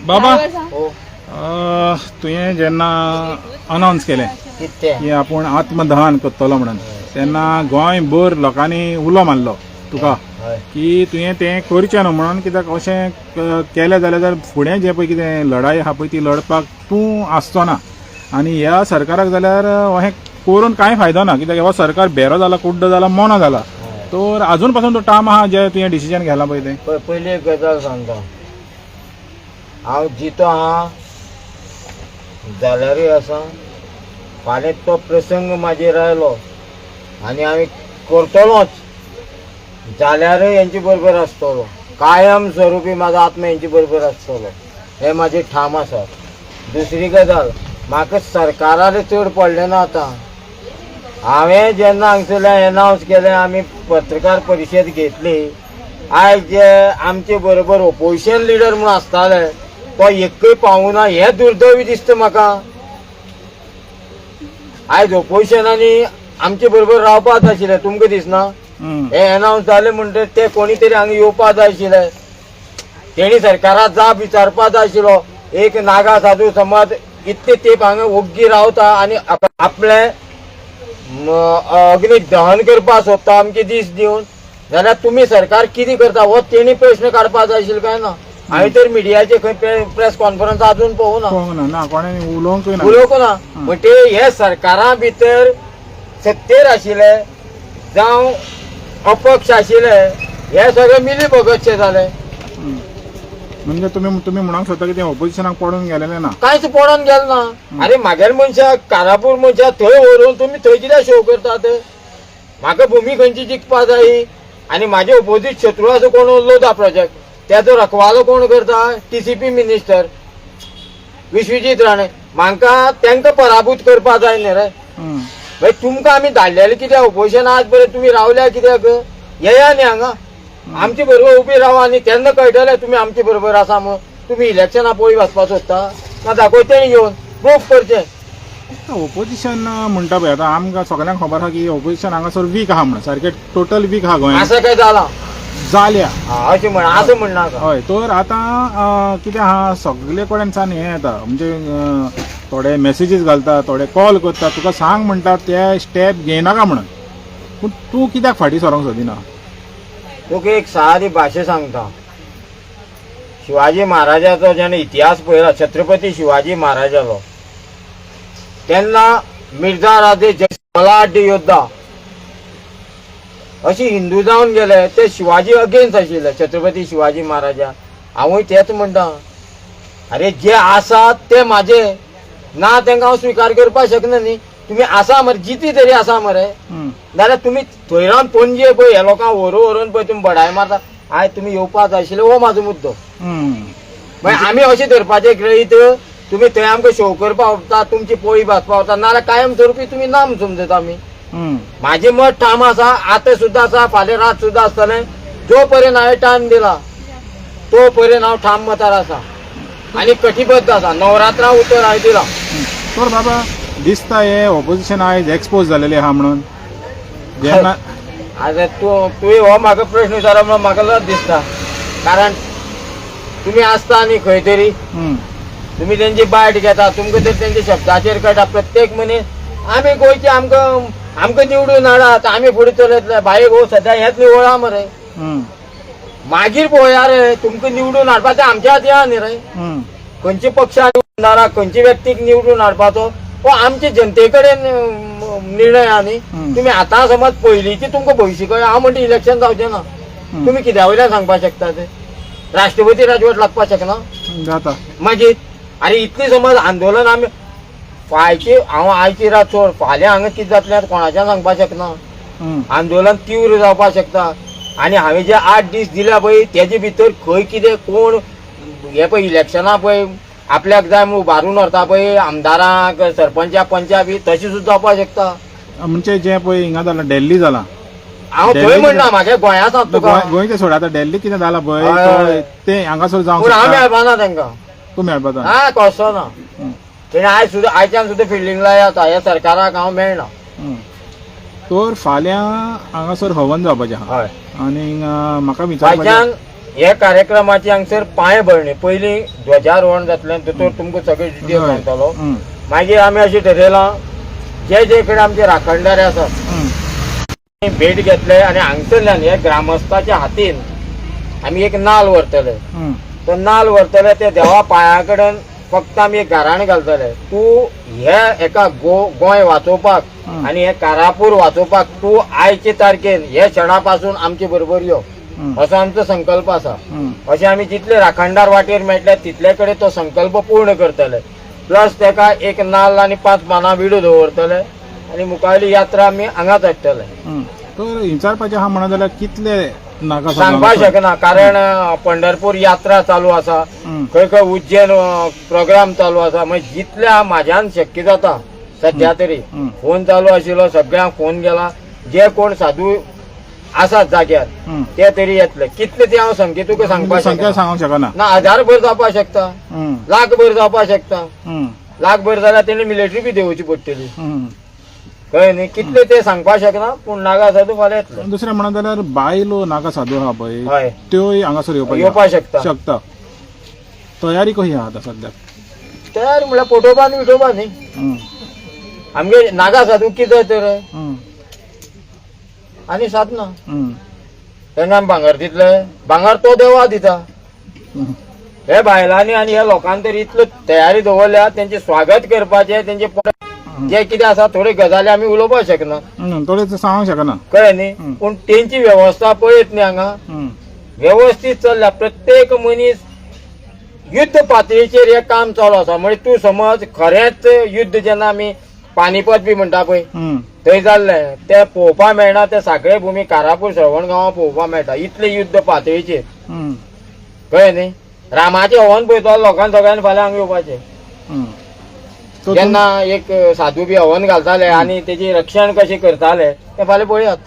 बाबा हो तुवें जेन्ना अनाउन्स केलें कितें की आपूण आत्मदहन करतलो म्हणून तेन्ना गोंयभर लोकांनी उलो मारलो तुका हय की तुवें तें करचें न्हू म्हणून कित्याक अशें केलें जाल्यार फुडें जें पळय कितें लढाई आहा पळय ती लडपाक तूं आसचो ना आनी ह्या सरकाराक जाल्यार अशें करून कांय फायदो ना कित्याक हो सरकार बेरो जाला कुड्ड जाला मोनो जाला तर अजून पासून तो टायम आहा जे तुवें डिसिजन घेतलां पळय तें पयली एक गजाल सांगता हांव जितो आहा जाल्यारूय आसा फाल्यां तो प्रसंग म्हाजेर आयलो आनी हांवें करतलोच जाल्यारूय हेंचे बरोबर आसतलो कायम स्वरुपी म्हाजो आत्मा हेंचे बरोबर आसतलो हें म्हाजें ठाम आसा दुसरी गजाल म्हाका सरकारार चड पडलें ना आतां हांवें जेन्ना हांगसरल्यान एनावन्स केलें आमी पत्रकार परिशद घेतली आयज जे आमचे बरोबर ओपोजिशन लिडर म्हूण आसताले तो एकूय पावूना हें दुर्दैवी दिसता म्हाका आयज ओपोजिशनांनी आमचे बरोबर रावपाक जाय आशिल्लें तुमकां दिसना हे एनावन्स जालें म्हणटकीर ते कोणी तरी हांगा येवपाक जाय आशिल्ले तेणी सरकाराक जाप विचारपाक जाय आशिल्लो एक नागा साधू समाज इतले तेंप हांगा ओग्गी रावता आनी आपले अग्नीक दहन करपाक सोदता आमचे दीस दिवन जाल्यार तुमी सरकार कितें करता हो तेणी प्रश्न काडपाक जाय आशिल्लो काय ना हांवें तर मिडियाचे खंय प्रेस कॉन्फरन्स अजून पळोवना ना कोणें उलोवंकूय ना उलोवंक ना म्हणजे हे सरकारा भितर सत्तेर आशिल्ले जावं अपक्ष आशिल्ले हे सगळे मिली भगतशे जाले म्हणजे तुम्ही म्हणूंक सोदता की तें ऑपोजिशनाक पडून गेलेलें ना कांयच पडोन गेले ना अरे म्हागेर मनशाक कारापूर मनशाक थंय व्हरून तुमी थंय कित्याक शो करतात म्हाका भुमी खंयची जिखपा जायी आनी म्हाजे ओपोजीट शत्रू आसा कोण लोधा प्रोजेक्ट त्याचो रखवालो कोण करता TCP मिनिस्टर विश्वजीत राणे म्हाका तांकां पराभूत करपा जाय न्ही रे भाई तुमकां आमी धाडलेले कित्याक ओपोजिशन आज बरें तुमी रावल्या कित्याक येया न्ही हांगा आमचे बरोबर उबी रावा आनी तेन्ना कळटलें तुमी आमचे बरोबर आसा म्हूण तुमी इलेक्शनां पळय वचपाक सोदता ना दाखय तेणी घेवन प्रूफ करचें ओपोजिशन म्हणटा पळय आतां आमकां सगळ्यांक खबर आहा की ओपोजिशन हांगासर वीक आहा म्हणून सारकें टोटल वीक आहा गोंयांत असं काय जाला जाल्या अशें म्हण असं म्हणनाका हय तर आतां कितें आहा सगळे कडेनच्यान हें येता म्हणजे थोडे मेसेजीस घालता थोडे कॉल करता तुका सांग म्हणटा ते स्टेप घेयनाका म्हणून पूण तूं कित्याक फाटीं सरोंक सोदिना तुका एक सादी भाशा सांगता शिवाजी महाराजाचो जेन्ना इतिहास पळयला छत्रपती शिवाजी महाराजाचो तेन्ना मिर्झा राजे बलाढ्य योद्धा अशी हिंदू जावन गेले ते शिवाजी अगेन्स्ट आशिल्ले छत्रपती शिवाजी महाराजा हांवूय तेच म्हणटा अरे जे आसा ते म्हाजे ना तांकां हांव स्विकार करपाक शकना न्ही तुमी आसा मरे जिती तरी आसा मरे जाल्यार तुमी थंय रावन पणजे पळय हे लोकांक व्हरून पळय तुमी बडाय मारता आयज तुमी येवपाक जाय आशिल्ले हो म्हाजो मुद्दो मागीर आमी अशें धरपाचें ग्रहीत तुमी थंय आमकां शो करपाक वता तुमची पोळी भाजपाक वता नाल्यार कायम स्वरुपी तुमी नाम समजता आमी म्हाजें मत ठाम आसा आतां सुद्दां आसा फाल्यां रात सुद्दां आसतलें जो पर्यंत हांवें टायम दिला तो पर्यंत हांव ठाम मतार आसा आनी कटिबद्ध आसा नवरात्रां उतर हांवें दिला तर बाबा दिसता हे ऑपोजिशन आयज एक्सपोज जालेले आहा म्हणून जेन्ना आतां तुवें हो म्हाका प्रश्न विचारप म्हणून म्हाका लज दिसता कारण तुमी आसता न्ही खंय तरी तुमी तेंची बायट घेता तुमकां तर तेंच्या शब्दाचेर कळटा प्रत्येक मनीस आमी गोंयचे आमकां निवडून हाडात आमी फुडें चलयतले भायर गो सद्या हेच निवळा मरे मागीर पळोवया रे तुमकां निवडून हाडपा तें आमच्या हाती आहा न्ही रे खंयचे पक्षान निवडणारा खंयचे व्यक्तीक निवडून हाडपाचो हो आमचे जनते कडेन निर्णय आहा न्ही तुमी आतां समज पयलींची तुमकां भविशी कळ्ळें हांव म्हणटा इलेक्शन जावचें ना तुमी कित्या वयल्यान सांगपाक शकता ते राष्ट्रपती राजवट लागपाक शकना जाता मागीर अरे इतली समज आंदोलन आमी फायची हांव आयची रात सोड फाल्यां हांगा कितें जातलें कोणाच्यान सांगपाक शकना आंदोलन तीव्र जावपाक शकता आनी हांवें जे 8 दीस दिल्या पळय तेजे भितर खंय कितें कोण हे पळय इलेक्शनां पळय आपल्याक जाय म्हूण उबारून व्हरता पळय आमदारांक सरपंचा पंचा बी तशें सुद्दां जावपाक शकता म्हणजे जें पळय हिंगा जालां दिल्ली जालां हांव थंय म्हणना म्हागे गोंयांत आसा तुका गोंयचें सोड आतां दिल्ली कितें जालां पळय तें हांगासर जावंक पूण हांव मेळपाना तांकां तूं मेळपाक हा कसो ना तेणे आयज सुद्दां आयच्यान सुद्दां फिल्डिंगला येता ह्या सरकाराक हांव मेळना तर फाल्यां हांगासर हवन जावपाचें आहा हय आनी म्हाका विचारपाचें हे कार्यक्रमाची हांगसर पांयभरणी पयलीं ध्वजारोहण जातलें दोतोर तुमकां सगळे डिटेल सांगतलो मागीर आमी अशें ठरयलां जे जे कडेन आमचे राखणदारे आसात भेट घेतले आनी हांगसरल्यान हे ग्रामस्थाच्या हातीन आमी एक नाल्ल व्हरतले तो नाल्ल व्हरतले ते देवा पांया कडेन फक्त आमी एक घराणे घालतले तूं हे एका गोंय वाचोवपाक आनी हे कारापूर वाचोवपाक तूं आयचे तारखेन हे क्षणा पासून आमचे बरोबर यो असो आमचो संकल्प आसा अशें आमी जितले राखणदार वाटेर मेळटले तितले कडेन तो संकल्प पूर्ण करतले प्लस तेका एक नाल्ल आनी 5 पानां विडो दवरतले आनी मुखावयली यात्रा आमी हांगाच हाडटले. तर विचारपाचें आहा म्हणत जाल्यार कितले नाका सांगपाक शकना कारण पंढरपूर यात्रा चालू आसा खंय खंय उज्जैन प्रोग्राम चालू आसा म्हणजे जितल्या म्हाज्यान शक्य जाता सध्या तरी फोन चालू आशिल्लो सगळ्यांक फोन गेला जे कोण साधू आसात जाग्यार ते तरी येतले कितले ते हांव संख्या तुका सांगपाक शकना ना 1000 भर जावपाक शकता लाख भर जावपाक शकता लाख भर जाल्यार तेणी मिलिटरी बी देवची पडटली कळ्ळें न्ही कितले ते सांगपाक शकना पूण नागा साधू फाल्यां येतले. दुसरें म्हणत जाल्यार बायलो नागा साधू आहा पळय हय त्योय हांगासर येवपाक शकता तयारी कशी आहा आतां सद्याक तयारी म्हळ्यार फोटोवपा आनी विटोवपा न्ही आमगे नागा साधू कितें तर आनी साधना तेन्ना आमी भांगर दितले भांगर तो देवा दिता हे बायलांनी आनी ह्या लोकांनी तरी इतलो तयारी दवरल्या तेंचे स्वागत करपाचें तेंचे जे कितें आसा थोड्यो गजाली आमी उलोवपाक शकना थोडे सांगूंक शकना कळ्ळें न्ही पूण तेंची वेवस्था पळयत न्ही हांगा वेवस्थीत चल्ल्या प्रत्येक मनीस युद्ध पातळीचेर हे काम चालू आसा म्हणजे तूं समज खरेंच युद्ध जेन्ना आमी पानिपत बी म्हणटा पळय थंय जाल्लें तें पळोवपा मेळना ते साखळे भुमी कारापूर श्रवण गांवां पळोवपा मेळटा इतले युद्ध पातळीचेर कळ्ळें न्ही रामाचें हवन पळयतलो लोकांनी सगळ्यांनी फाल्यां हांगा येवपाचें जेन्ना एक साधू बी हवन घालताले आनी तेजी रक्षण कशें करताले ते फाल्यां पळयात.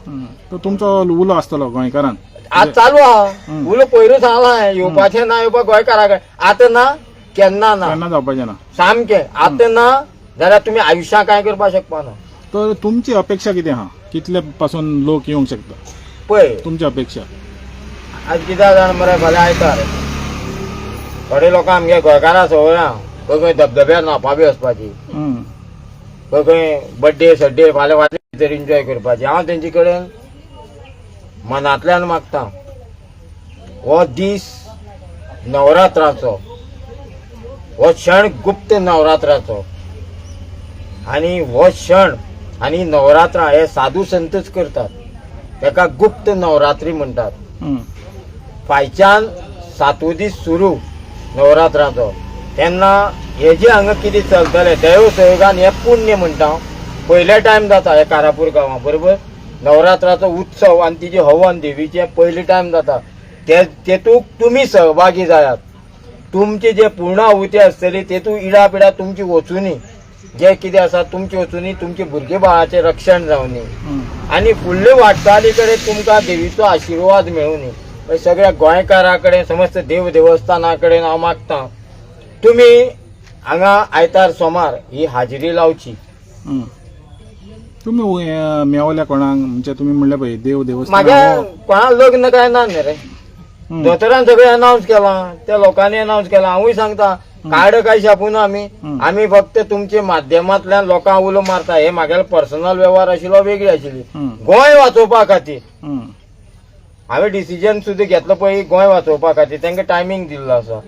तुमचो उलो आसतलो गोंयकारांक आज चालू आहा उलो पयरूच सांगला येवपाचें ना येवपाक गोंयकारा कडेन आतां ना केन्ना ना केन्ना जावपाचें ना सामकें आतां ना जाल्यार तुमी आयुश्यां कांय करपाक शकपा ना. तर तुमची अपेक्षा कितें आहा कितले पासून लोक येवंक शकता पळय तुमची अपेक्षा आज कित्याक जाण मरे फाल्यां आयतार थोडे लोक आमगे गोंयकारां सवय खंय खंय धबधब्यार न्हावपा बी वचपाची खंय खंय बड्डे सड्डे फाल्यां वाजले तर एन्जॉय करपाची हांव तेंचे कडेन मनांतल्यान मागता हो दीस नवरात्राचो हो क्षण गुप्त नवरात्राचो आनी हो क्षण आनी नवरात्रा हे साधू संतच करतात तेका गुप्त नवरात्री म्हणटात फायच्यान 7 दीस सुरू नवरात्राचो तेन्ना हे जे हांगा कितें चलतलें दैव सहयोगान हे पुण्य म्हणटा पयले टायम जाता हे कारापूर गांवां बरोबर नवरात्राचो उत्सव आनी तिजे हवन देवीचे पयले टायम जाता तेतूंत तुमी सहभागी जायात तुमची जे पूर्ण आहुती आसतली तेतूंत इडा पिडा तुमची वचुनी जे कितें आसा तुमची वचुनी तुमचे भुरगे बाळाचें रक्षण जावनी आनी फुडले वाटचाली कडेन तुमकां देवीचो आशिर्वाद मेळूनी सगळ्या गोंयकारां कडेन समस्त देव देवस्थाना कडेन हांव मागतां तुमी हांगा आयतार सोमार ही हाजिरी लावची. तुम्ही मेवल्या कोणाक म्हणजे तुम्ही म्हणले पळय देव देवस्थान म्हाज्या कोणा लग्न काय ना न्ही रे दोतोरान सगळें अनावन्स केलां त्या लोकांनी अनावन्स केलां हांवूय सांगता कार्ड काय छापून आमी फक्त तुमच्या माध्यमांतल्यान लोकांक उलो मारता हे म्हागेलो पर्सनल वेव्हार आशिल्लो वेगळी आशिल्ली गोंय वाचोवपा खातीर हांवें डिसिजन सुद्दां घेतलो पळय गोंय वाचोवपा खातीर तांकां टायमींग दिल्लो आसा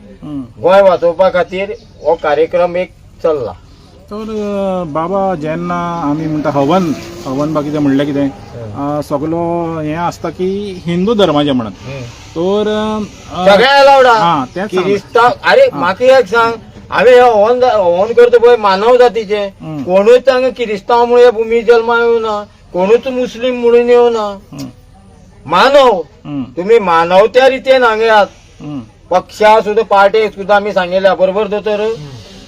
गोंय वाचोवपा खातीर हो कार्यक्रम एक चल्ला. तर बाबा जेन्ना आमी म्हणटा हवन बा कितें म्हणलें कितें सगलो हें आसता की हिंदू धर्माचें म्हणत तर सगळें अलावड आहा किरिस्तांव अरे म्हाका एक सांग हांवें हे हवन करता पळय मानव जातीचे कोणूच हांगा किरिस्तांव म्हणून हे भुमी जल्मा येवना कोणूच मुस्लीम म्हणून येवना मानव तुमी मानवत्या रितीन हांगा येयात पक्षा सुद्दां पार्टेक सुद्दां आमी सांगिल्ल्या बरोबर दोतोर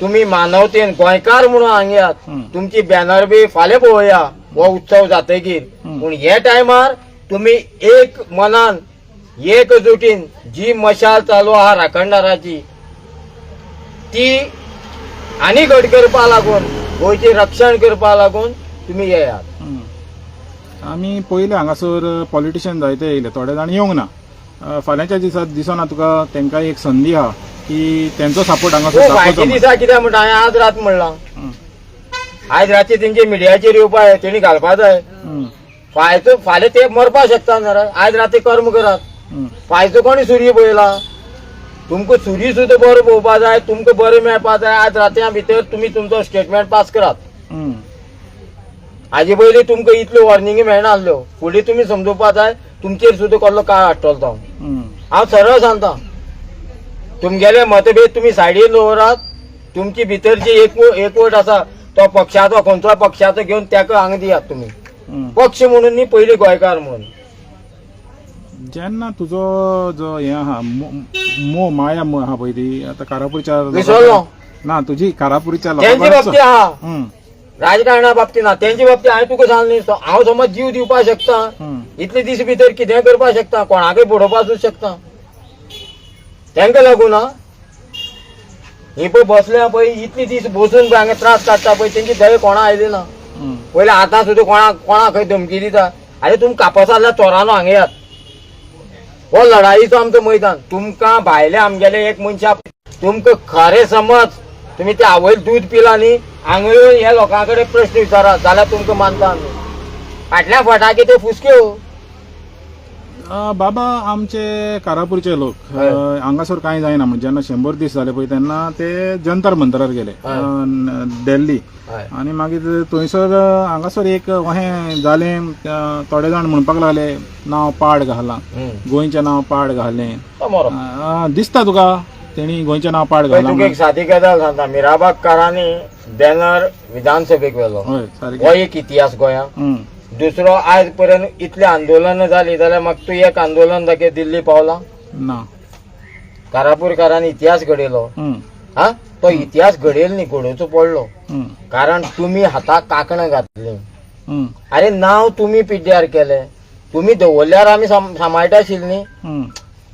तुम्ही मानवतेन गोंयकार म्हणून हांगा येयात तुमची बॅनर बी फाल्यां पळोवया हो उत्सव जातकीर पूण हे टायमार तुमी एक मनान एकजुटीन जी मशाल चालू आहा राखणदाराची ती आनी घट करपा लागून गोंयचें रक्षण करपा लागून तुमी येयात. आमी पयले हांगासर पॉलिटिशियन जायते येयले थोडे जाण येवंक ना फाल्यांच्या दिसांना तुका तेंकां एक संदी आहा की तेंचो सपोर्ट फायची दिसा कित्याक म्हणटा हांवें आज रात म्हणलां आज रातचे तेंचे मिडियाचेर येवपा जाय तेणी घालपा जाय फाल्यां ते मरपा शकता न्हय रे आज राती कर्म करात फायचो कोणी सूर्य पळयला तुमकां सूर्य सुद्दां बरो पळोवपा जाय तुमकां बरें मेळपा जाय आज रातच्या भितर तुमी तुमचो स्टेटमेंट पास करात हाजे पयलीं तुमकां इतल्यो वॉर्निंगी मेळनासल्यो फुडें तुमी समजोवपा जाय तुमचेर सुद्दां कसलो काळ हाडटलो तो हांव सरळ सांगता तुमगेले मतभेद तुम्ही सायडीन दवरात तुमची भितर जी एकवट आसा तो पक्षाचो खंयचो पक्षाचो घेवन ताका हांगा दियात तुमी पक्ष म्हणून न्ही पयलीं गोंयकार म्हणून जेन्ना तुजो जो हे आहा माया आहा पळय ती आतां कारापुरीच्या विसरलो ना तुजी कारापुरीच्या तेंची बाबतींत आहा राजकारणा बाबतींत ना तेंची बाबतींत हांवें तुका सांगलें हांव समज जीव दिवपाक शकता इतले दीस भितर कितेंय करपाक शकता कोणाकय बुडोवपाक शकता तांकां लागून ही पळय बसल्या पळय इतले दीस बसून पळय हांगा त्रास काडटा पळय तेंची दय कोणा आयली ना पयलीं आतां सुद्दां कोणा खंय धमकी दिता अरे तुमी कापसा जाल्यार चोरानो हांगा येयात हो लढाईचो आमचो मैदान तुमकां भायले आमगेले एक मनशा तुमकां खरें समज तुमी ते आवयल दूध पिला न्ही हांगा येवन ह्या लोकां कडेन प्रश्न विचारात जाल्यार तुमकां मानता आमी फाटल्या फटाके ते फुसक्यो बाबा आमचे कारापुरचे लोक हांगासर कांय जायना म्हणजे जेन्ना 100 दीस जाले पळय तेन्ना ते जंतर मंतरार गेले दिल्ली आनी मागीर थंयसर हांगासर एक अशें जालें थोडे जाण म्हणपाक लागले नांव पाड घालां गोंयचें नांव पाड घालें दिसता तुका तेणी गोंयचें नांव पाड घालां तुका एक सादी गजाल सांगता मिराबागकारांनी बॅनर विधानसभेक व्हेलो हो एक इतिहास गोंयांत दुसरो आज पर्यंत इतले आंदोलन जाली जाल्यार म्हाका तूं एक आंदोलन दाखय दिल्ली पावला ना कारापुरकारांनी इतिहास घडयलो हा तो इतिहास घडयलो न्ही घडोवचो पडलो कारण तुम्ही हाताक कांकणां घातली अरे नांव तुम्ही पिड्ड्यार केले तुम्ही दवरल्यार आमी सांबाळटा आशिल्ली न्ही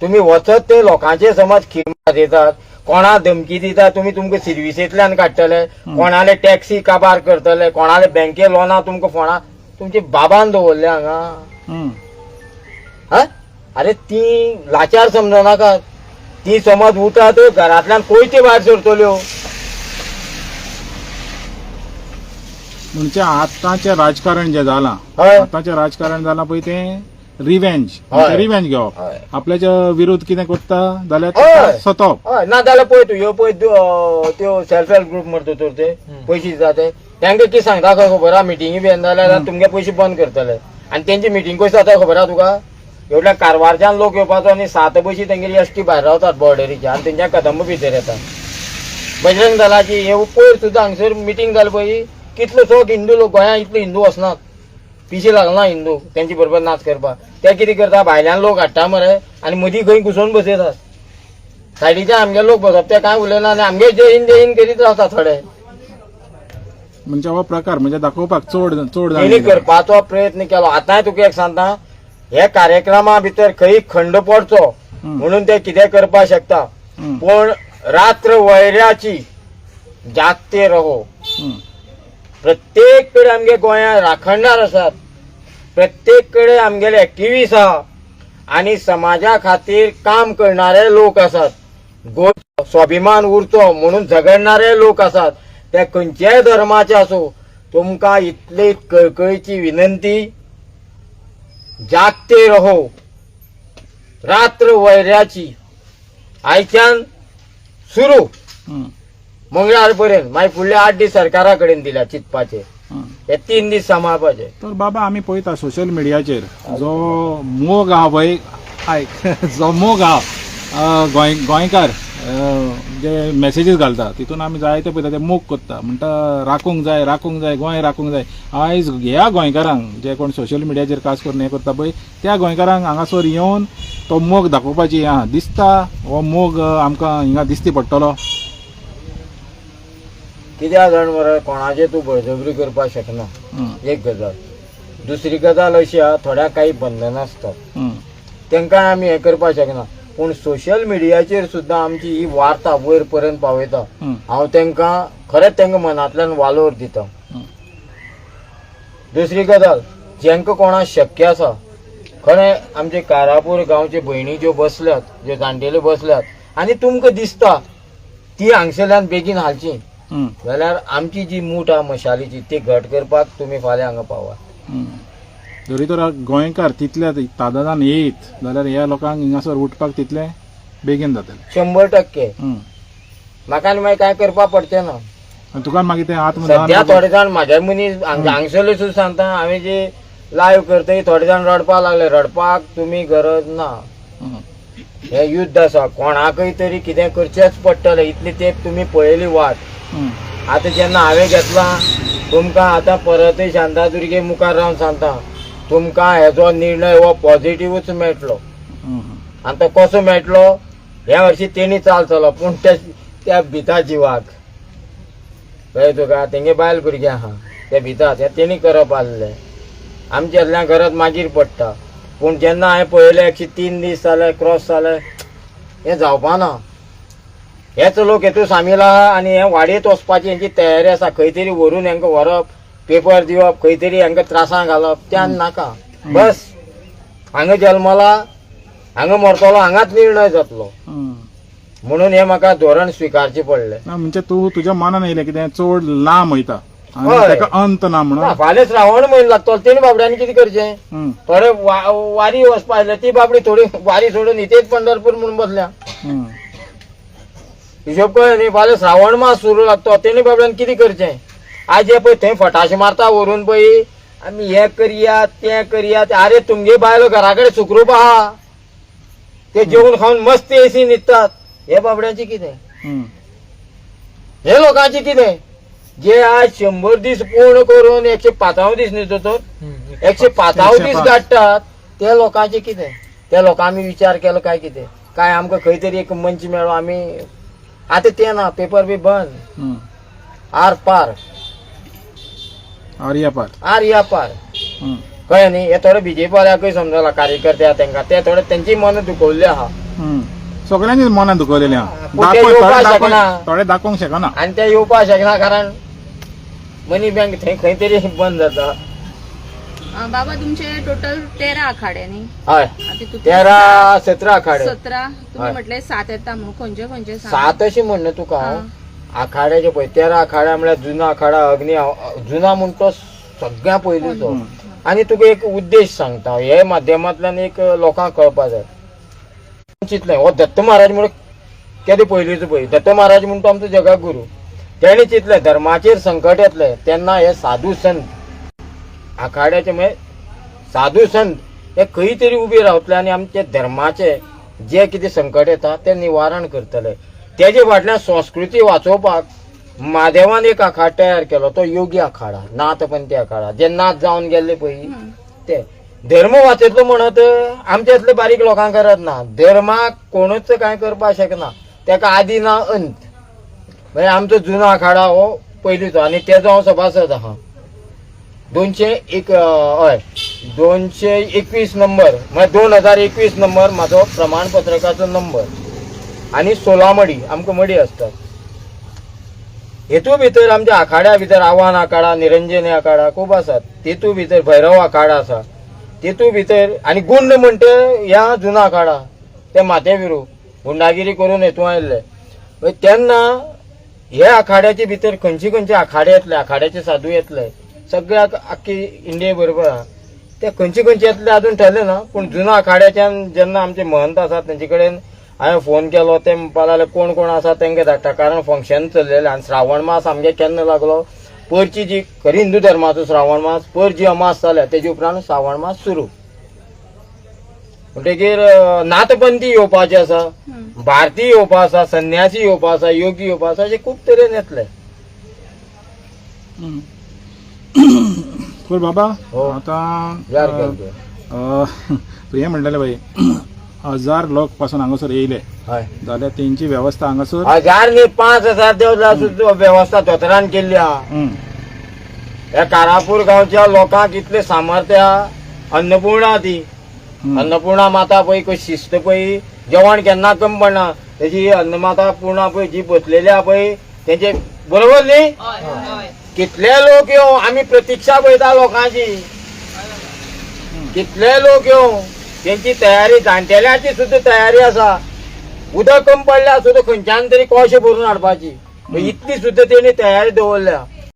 तुम्ही वचत ते लोकांचे समज खिमा दितात कोणा धमकी दिता तुम्ही तुमकां सर्विसेंतल्यान काडटले कोणाले टॅक्सी काबार करतले कोणाले बँके लोनां तुमकां फोंडा तुमचे बाबान दवरले हांगा अरे ती लाचार समजनाकात ती समज उठत घरांतल्यान कोयते भायर सरतल्यो म्हणजे आतांचें राजकारण जें जालां आतांचें राजकारण जालां पळय तें रिवेंज घेवप आपल्याच्या विरोध कितें करता जाल्यार सतप ना जाल्यार पळय तूं ह्यो पळय त्यो सेल्फ हेल्प ग्रुप म्हणटा तर ते पयशे दिता ते तांकां कितें सांगता खबर आहा मिटिंगी बी जाल्यार तुमगे पयशे बंद करतले आनी तेंची मिटींग कशी जाता खबर आहा तुका एवढ्या कारवारच्यान लोक येवपाचो आनी 7 बशी तेंगेली एसटी भायर रावतात बॉर्डरीच्या आनी तेंच्या कदंब भितर येतात बजरंग दलाची हे पयर सुद्दां हांगसर मिटींग जाली पळय कितलो सोग हिंदू लोक गोंयांत इतले हिंदू वचनात पिशे लागना हिंदू तेंचे बरोबर नाच करपाक ते कितें करता भायल्यान लोक हाडटा मरे आनी मदीं खंय घुसोवन बसयतात सायडीच्यान आमगे लोक बसप ते कांय उलयना आनी आमगे जय हिंद करीत रावता थोडे म्हणजे हो प्रकार म्हणजे दाखोवपाक चड तेणी करपाचो प्रयत्न केलो आतांय तुका एक सांगता हे कार्यक्रमा भितर खंय खंड पडचो म्हणून ते कितें करपाक शकता पण रात्र वैऱ्याची जागते रहो प्रत्येक कडेन आमगे गोंयांत राखणदार आसात प्रत्येक कडेन आमगेले एक्टिव्हिस्ट आहा आनी समाजा खातीर काम करणारे लोक आसात गोंय स्वाभिमान उरचो म्हणून झगडणारे लोक आसात ते खंयच्याय धर्माचे आसूं तुमकां इतली कळकळीची विनंती जागते रहो रात्र वैऱ्याची आयच्यान सुरू मंगळार पर्यंत मागीर फुडले 8 दीस सरकारा कडेन दिल्या चिंतपाचे हे 3 दीस सांबाळपाचे तर बाबा आमी पळयता सोशल मिडियाचेर जो मोग आहा पळय आयक जो मोग आहा गोंयकार जे मेसेजीस घालता तितून आमी जायते पळयता ते मोग करता म्हणटा राखूंक जाय गोंय राखूंक जाय आयज ह्या गोंयकारांक जे कोण सोशल मिडियाचेर खास करून हे करता पळय त्या गोंयकारांक हांगासर येवन तो मोग दाखोवपाची आहा दिसता हो मोग आमकां हिंगा दिसती पडटलो कित्याक जाण मरे कोणाचेर तूं बळजबरी करपाक शकना एक गजाल दुसरी गजाल अशी आहा थोड्या काही बंधनां आसतात तांकां आमी हें करपाक शकना पूण सोशल मिडियाचेर सुद्दां आमची ही वार्ता वयर पर्यंत पावयता हांव तांकां खरेंच तांकां मनांतल्यान वालोर दिता दुसरी गजाल जेंका कोणाक शक्य आसा खरें आमचे कारापूर गांवचे भयणी ज्यो बसल्यात, ज्यो जाणटेल्यो बसल्यात आनी तुमकां दिसता ती हांगसरल्यान बेगीन हालची जाल्यार आमची जी मूठ आहा मशालीची ती घट करपाक तुमी फाल्यां हांगा पावा. जरी तर गोंयकार तितले तादादान येयत जाल्यार ह्या लोकांक हिंगासर उठपाक तितले बेगीन जातले 100%. म्हाका आनी मागीर काय करपाक पडचें ना. तुका मागीर ते सध्या थोडे जाण म्हाज्या मनीस हांगसरले सुद्दां सांगता हांवें जे लायव्ह करतय थोडे जाण रडपाक लागले. रडपाक तुमी गरज ना. हे युद्ध आसा, कोणाकय तरी कितें करचेंच पडटलें. इतले तेंप तुमी पळयली वाट. आतां जेन्ना हांवें घेतला तुमकां आतां परतय शांतादुर्गे मुखार रावन सांगता तुमकां हेजो निर्णय हो पॉझिटिव्हच मेळटलो. आनी तो कसो मेळटलो ह्या वर्षी तेणी चलो पूण त्या भिता जिवाक कळ्ळें तुका. तेंगे बायल भुरगीं आहा ते भिता तेणी करप आसलें. आमच्या घरात मागीर पडटा. पूण जेन्ना हांवें पळयलें 103 दीस जाले क्रॉस जाले हें जावपा ना. हेच लोक हेतू सामील आहा आनी हे वाडयेत वचपाची हेंची तयारी आसा. खंय तरी व्हरून हेंकां व्हरप, पेपर दिवप, खंय तरी हेंकां त्रासां घालप त्यान नाका. बस हांगा जल्मला हांगा मरतलो हांगाच निर्णय जातलो म्हणून हे म्हाका धोरण स्विकारचें पडलें. म्हणजे तूं तुज्या मनान येयलें कितें चड लांब वयता आनी ताका अंत ना म्हणून. फाल्यां श्रावण म्हयनो लागतलो तेणी बाबड्यांनी कितें करचें. थोडे वारी वचपा आसले ती बाबडी थोडी वारी सोडून इथेच पंढरपूर म्हणून बसल्या. हिशोब कळ्ळें न्ही. फाल्यां श्रावण मास सुरू लागतो तेणी बाबड्यान कितें करचें. आज हे पळय थंय फटाशे मारता व्हरून पळय आमी हें करया तें करया. आरे तुमगे बायलो घरा कडेन सुखरूप आहा ते जेवून खावन मस्त एसी न्हिदतात. हे बाबड्याचें कितें. हे लोकांचें कितें जे आज 100 दीस पूर्ण करून 105 दीस न्हिदो तर 105 दीस गाडटात ते लोकांचें कितें. त्या लोकां आमी विचार केलो काय कितें काय आमकां खंय तरी एक मंच मेळ्ळो आमी आतां तें ना. पेपर बी बंद. आर पार आर्या पार कळ्ळें न्ही. हे थोडे बीजेपी वाल्याकय समजला कार्यकर्ते आहा तेंकां ते थोडे तेंची मन दुखोवल्ली आहा. सगळ्यांनीच मनान दुखवलेले थोडे दाखोवंक शकना आनी ते येवपाक शकना कारण मनी बँक थंय खंय तरी बंद जाता. बाबा तुमचे टोटल 13 आखाडे न्ही. हय 13-17 आखाडे. 17 तुम्ही म्हटले 7 येता म्हणून खंयचे खंयचे 7 अशी म्हणना तुका आखाड्याचे पळय 13 आखाडा म्हळ्यार जुना आखाडा अग्नी जुना म्हण तो सगळ्या पयलीचो. आनी तुका एक उद्देश सांगता हे माध्यमांतल्यान एक लोकांक कळपा जाय. चिंतलें हो दत्त महाराज म्हणून केदें पयलींचो पळय दत्त महाराज म्हणून तो आमचो जगाक गुरू. तेणी चिंतलें धर्माचेर संकट येतलें तेन्ना हे साधू संत आखाड्याचे म्हणजे साधू संत हे खंय तरी उबे रावतले आनी आमचे धर्माचे जे कितें संकट येता तें निवारण करतले. तेजे फाटल्यान संस्कृती वाचोवपाक महादेवान एक आखाड तयार केलो तो योगी आखाडा नाथपंथी आखाडा. जे नाथ जावन गेल्ले पळय ते धर्म वाचयतलो म्हणत आमच्या इतले बारीक लोकांक करत ना. धर्माक कोणूच कांय करपाक शकना तेका आदी ना अंत. म्हणजे आमचो जुनो आखाडा हो पयलीचो आनी तेजो हांव सभासद आहा. 221 नंबर म्हणजे 2021 नंबर म्हाजो प्रमाणपत्रकाचो नंबर. आनी 16 मडी आमकां मडी आसतात. हेतू भितर आमच्या आखाड्या भितर आव्हान आखाडा निरंजनी आखाडा खूब आसात. तेतू भितर भैरव आखाडा आसा. तेतू भितर आनी गुंड म्हणटे ह्या जुना आखाडा ते माथेविरू गुंडागिरी करून हेतू आयिल्ले. तेन्ना हे आखाड्याचे भितर खंयचे आखाडे येतले आखाड्याचे साधू येतले सगळ्याक आख्खी इंडिये बरोबर आहा. ते खंयचे येतले अजून ठरले ना. पूण जुना आखाड्याच्यान जेन्ना आमचे महंत आसात तेंचे कडेन हांवें फोन केलो ते म्हणपा लागले कोण कोण आसा तेंगे धाडटा कारण फंक्शन चल्लेलें आनी श्रावण मास आमगे केन्ना लागलो परची जी खरी हिंदू धर्माचो श्रावण मास पर जी अमास जाल्या तेजे उपरांत श्रावण मास सुरू. म्हणटकीर नाथपंथी येवपाचे आसा भारती येवपा आसा संन्यासी येवपा आसा योगी येवपा आसा अशें खूब तरेन येतले. बाबा आतां हें म्हणटाले पळय 1000 लोक पासून हांगासर येयले जाल्यार तेंची वेवस्था हांगासर 1000 न्ही 5000 देवळां वेवस्था दोतोरान केल्ली आहा. ह्या कारापूर गांवच्या लोकांक इतले सामर्थ्य अन्नपूर्णा ती अन्नपूर्णा माता पळय कशी शिस्त पळय जेवण केन्ना कमी पडना. तेजी अन्नमाता पूर्णा पळय जी बसलेली आहा पळय तेंचे बरोबर न्ही. कितले लोक येवं आमी प्रतीक्षा पळयता लोकांची कितले लोक येवं त्यांची तयारी जाणटेल्यांची सुद्धा तयारी आसा उदक कमी पडल्यार सुद्धा खंयच्यान तरी कशें भरून हाडपाची इतली सुद्धा तेणी तयारी दवरल्या